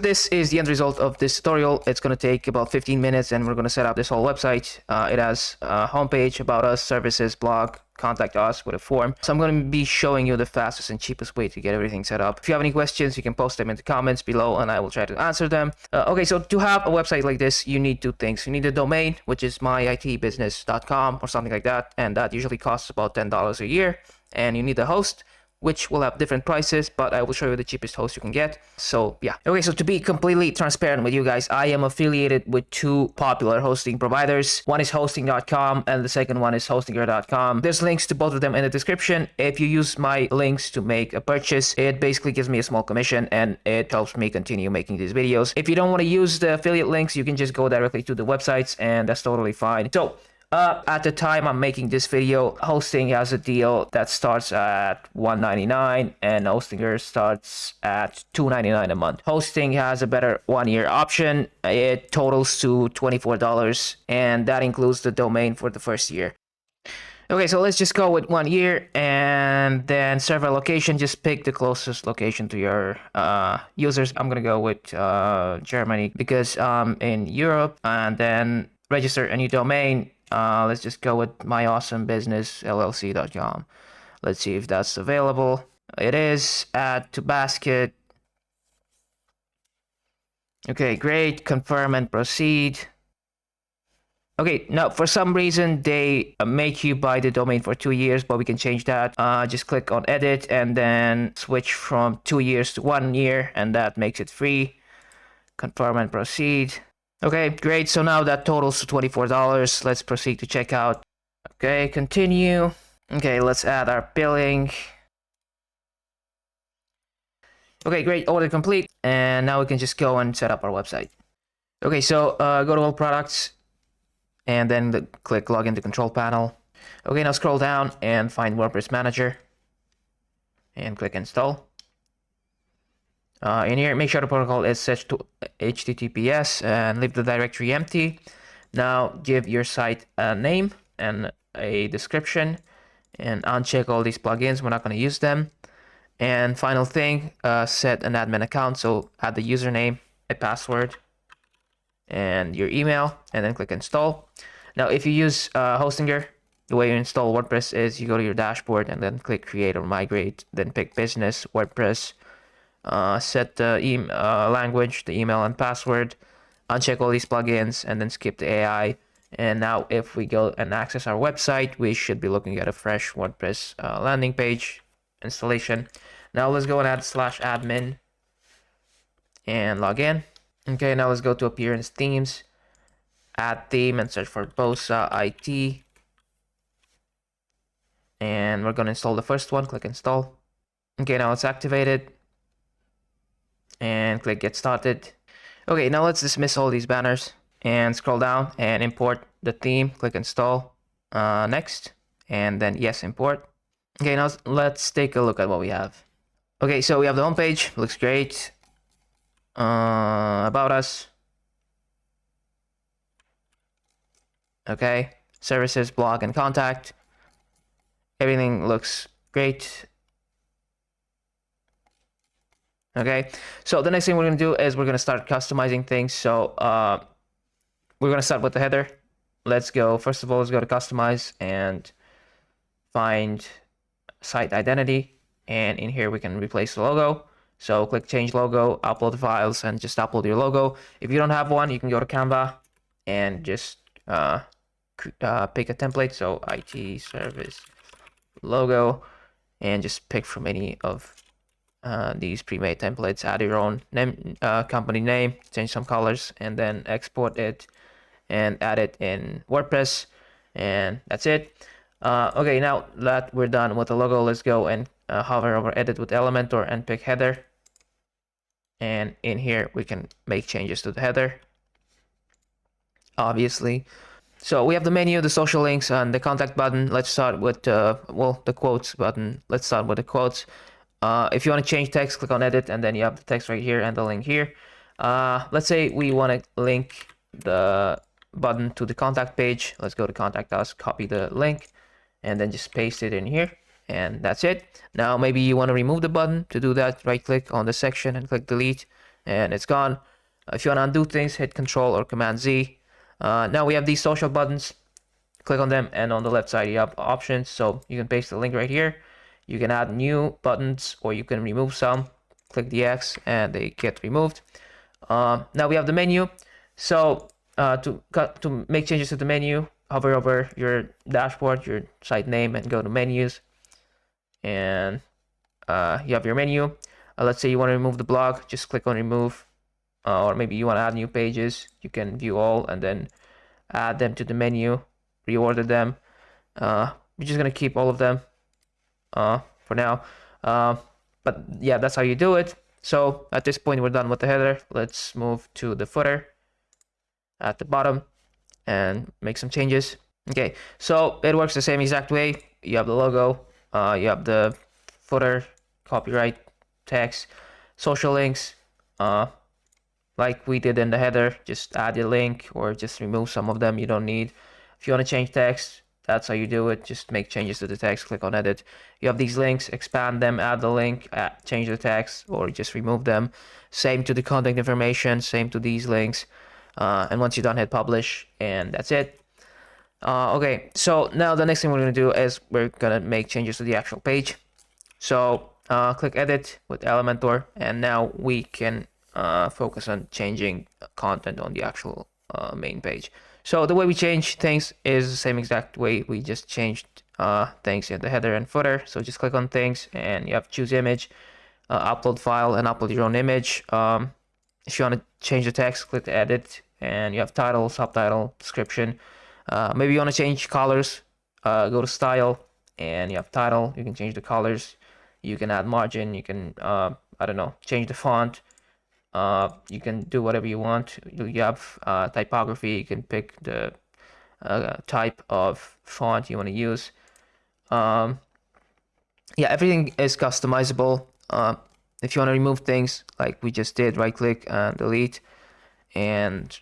This is the end result of this tutorial. It's going to take about 15 minutes and we're going to set up this whole website. It has a homepage, about us, services, blog, contact us with a form. So I'm going to be showing you the fastest and cheapest way to get everything set up. If you have any questions, you can post them in the comments below and I will try to answer them. Okay, so to have a website like this, you need two things. You need a domain, which is myitbusiness.com or something like that, and that usually costs about $10 a year. And you need a host, which will have different prices, but I will show you the cheapest host you can get. So yeah. Okay, so to be completely transparent with you guys, I am affiliated with two popular hosting providers. One is hosting.com and the second one is hostinger.com. There's links to both of them in the description. If you use my links to make a purchase, it basically gives me a small commission and it helps me continue making these videos. If you don't want to use the affiliate links, you can just go directly to the websites and that's totally fine. So at the time I'm making this video, Hosting has a deal that starts at $199 and Hostinger starts at $299 a month. Hosting has a better 1-year option. It totals to $24 and that includes the domain for the first year. Okay, so let's just go with 1 year and then server location. Just pick the closest location to your users. I'm gonna go with Germany because I'm in Europe, and then register a new domain. Let's just go with myawesomebusinessllc.com. Let's see if that's available. It is. Add to basket. Okay, great. Confirm and proceed. Okay, now for some reason they make you buy the domain for 2 years, but we can change that. Just click on edit and then switch from 2 years to 1 year, and that makes it free. Confirm and proceed. Okay, great. So now that totals to $24. Let's proceed to checkout. Okay, continue. Okay, let's add our billing. Okay, great. Order complete. And now we can just go and set up our website. Okay, so go to all products and then click login to control panel. Okay, now scroll down and find WordPress Manager and click install. In here, make sure the protocol is set to HTTPS and leave the directory empty. Now give your site a name and a description and uncheck all these plugins. We're not going to use them. And final thing, set an admin account. So add the username, a password, and your email, and then click install. Now, if you use Hostinger, the way you install WordPress is you go to your dashboard and then click create or migrate, then pick business, WordPress. Set the language, the email and password, uncheck all these plugins, and then skip the AI. And now if we go and access our website, we should be looking at a fresh WordPress landing page installation. Now let's go and add /admin and log in. Okay, now let's go to appearance themes, add theme and search for Bosa IT. And we're going to install the first one. Click install. Okay, now it's activated. And click get started. Okay, now let's dismiss all these banners and scroll down and import the theme. Click install. Next, and then yes, import. Okay, now let's take a look at what we have. Okay, so we have the homepage. Looks great. About us. Okay, services, blog, and contact. Everything looks great. Okay, so the next thing we're going to do is we're going to start customizing things. So we're going to start with the header. Let's go, first of all, let's go to customize and find site identity. And in here we can replace the logo. So click change logo, upload the files, and just upload your logo. If you don't have one, you can go to Canva and just pick a template. So IT service logo, and just pick from any of these pre-made templates. Add your own name, company name, change some colors, and then export it and add it in WordPress, and that's it. Okay, now that we're done with the logo, let's go and hover over edit with Elementor and pick header, and in here we can make changes to the header, obviously. So we have the menu, the social links, and the contact button. Let's start with well, the quotes button. Let's start with the quotes. If you want to change text, click on edit, and then you have the text right here and the link here. Let's say we want to link the button to the contact page. Let's go to contact us, copy the link, and then just paste it in here, and that's it. Now maybe you want to remove the button. To do that, right click on the section and click delete, and it's gone. If you want to undo things, hit Control or Command Z. Now we have these social buttons. Click on them, and on the left side you have options. So you can paste the link right here. You can add new buttons, or you can remove some. Click the X and they get removed. Now we have the menu. So to make changes to the menu, hover over your dashboard, your site name, and go to menus. And you have your menu. Let's say you want to remove the blog, just click on remove. Or maybe you want to add new pages. You can view all and then add them to the menu, reorder them. We're just gonna keep all of them for now. But yeah, that's how you do it. So at this point, we're done with the header. Let's move to the footer at the bottom and make some changes. Okay, so it works the same exact way. You have the logo, you have the footer, copyright, text, social links, like we did in the header. Just add a link or just remove some of them you don't need. If you want to change text, that's how you do it. Just make changes to the text, click on edit. You have these links, expand them, add the link, change the text, or just remove them. Same to the contact information, same to these links. And once you're done, hit publish, and that's it. Okay, so now the next thing we're going to do is we're going to make changes to the actual page. So click edit with Elementor, and now we can focus on changing content on the actual main page. So the way we change things is the same exact way we just changed things in the header and footer. So just click on things, and you have choose image, upload file, and upload your own image. If you want to change the text, click the edit, and you have title, subtitle, description. Maybe you want to change colors, go to style, and you have title. You can change the colors. You can add margin. You can, I don't know, change the font. You can do whatever you want. You have typography. You can pick the type of font you want to use. Yeah, everything is customizable. If you want to remove things like we just did, right click and delete, and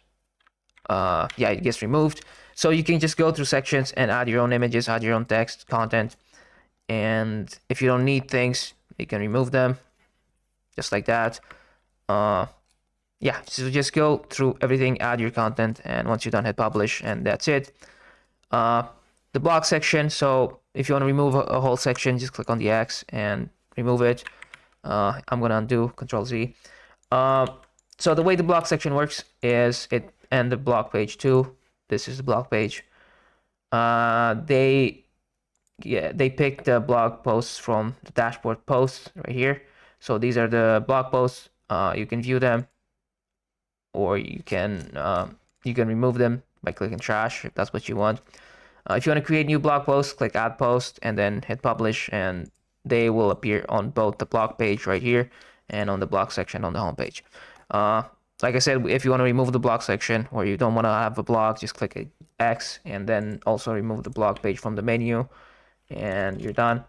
yeah, it gets removed. So you can just go through sections and add your own images, add your own text, content, and if you don't need things, you can remove them just like that. Yeah, so just go through everything, add your content, and once you're done, hit publish, and that's it. The blog section, so if you want to remove a whole section, just click on the X and remove it. I'm gonna undo, Control Z. So the way the blog section works is it and the blog page too. This is the blog page. They pick the blog posts from the dashboard posts right here. So these are the blog posts. You can view them, or you can remove them by clicking trash if that's what you want. If you want to create new blog posts, click add post and then hit publish, and they will appear on both the blog page right here and on the blog section on the home page. Like I said, if you want to remove the blog section or you don't want to have a blog, just click X and then also remove the blog page from the menu, and you're done.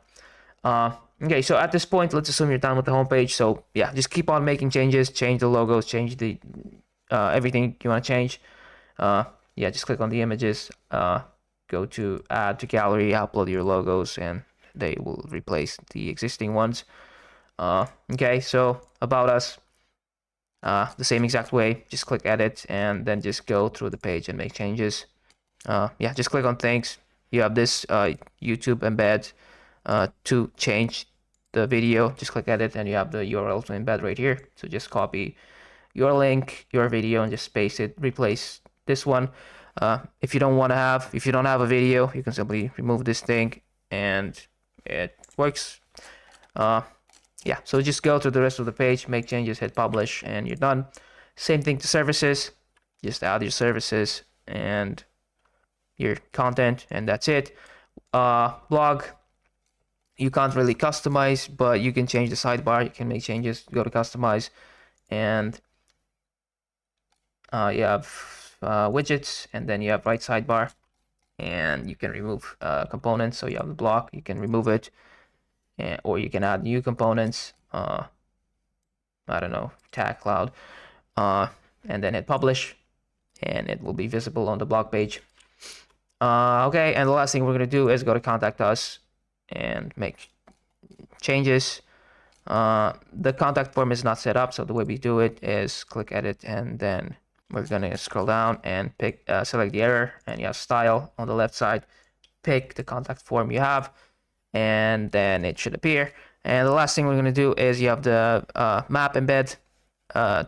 Okay, so at this point, let's assume you're done with the homepage. So yeah, just keep on making changes, change the logos, change the everything you want to change. Yeah, just click on the images, go to add to gallery, upload your logos, and they will replace the existing ones. Okay, so about us, the same exact way, just click edit and then just go through the page and make changes. Yeah, just click on things. You have this YouTube embed to change the video. Just click edit and you have the URL to embed right here. So just copy your link, your video, and just paste it, replace this one. If you don't have a video, you can simply remove this thing and it works. Yeah, so just go to the rest of the page, make changes, hit publish, and you're done. Same thing to services. Just add your services and your content, and that's it. Blog, you can't really customize, but you can change the sidebar. You can make changes, go to customize, and you have widgets, and then you have right sidebar, and you can remove components. So you have the block, you can remove it, or you can add new components. I don't know, tag cloud, and then hit publish, and it will be visible on the blog page. Okay, and the last thing we're gonna do is go to contact us and make changes. The contact form is not set up, so the way we do it is click edit, and then we're gonna scroll down and pick select the error, and you have style on the left side. Pick the contact form you have, and then it should appear. And the last thing we're gonna do is you have the map embed.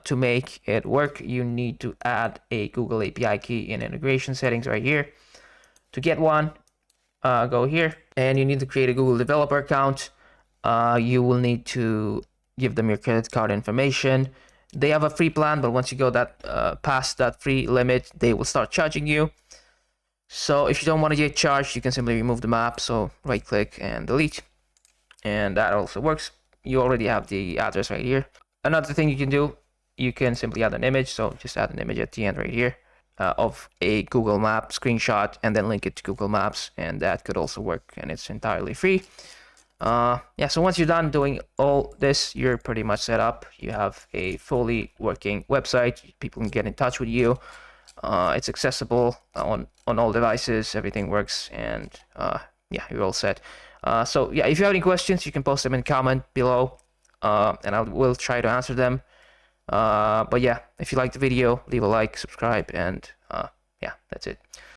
To make it work, you need to add a Google API key in integration settings right here. To get one, go here, and you need to create a Google developer account. You will need to give them your credit card information. They have a free plan, but once you go that past that free limit, they will start charging you. So if you don't want to get charged, you can simply remove the map. So right click and delete, and that also works. You already have the address right here. Another thing you can do, you can simply add an image. So just add an image at the end right here of a Google Map screenshot, and then link it to Google Maps, and that could also work, and it's entirely free. Yeah, so once you're done doing all this, you're pretty much set up. You have a fully working website. People can get in touch with you. It's accessible on all devices. Everything works, and yeah, you're all set. So yeah, if you have any questions, you can post them in comment below, and I will try to answer them. But yeah, if you like the video, leave a like, subscribe, and yeah, that's it.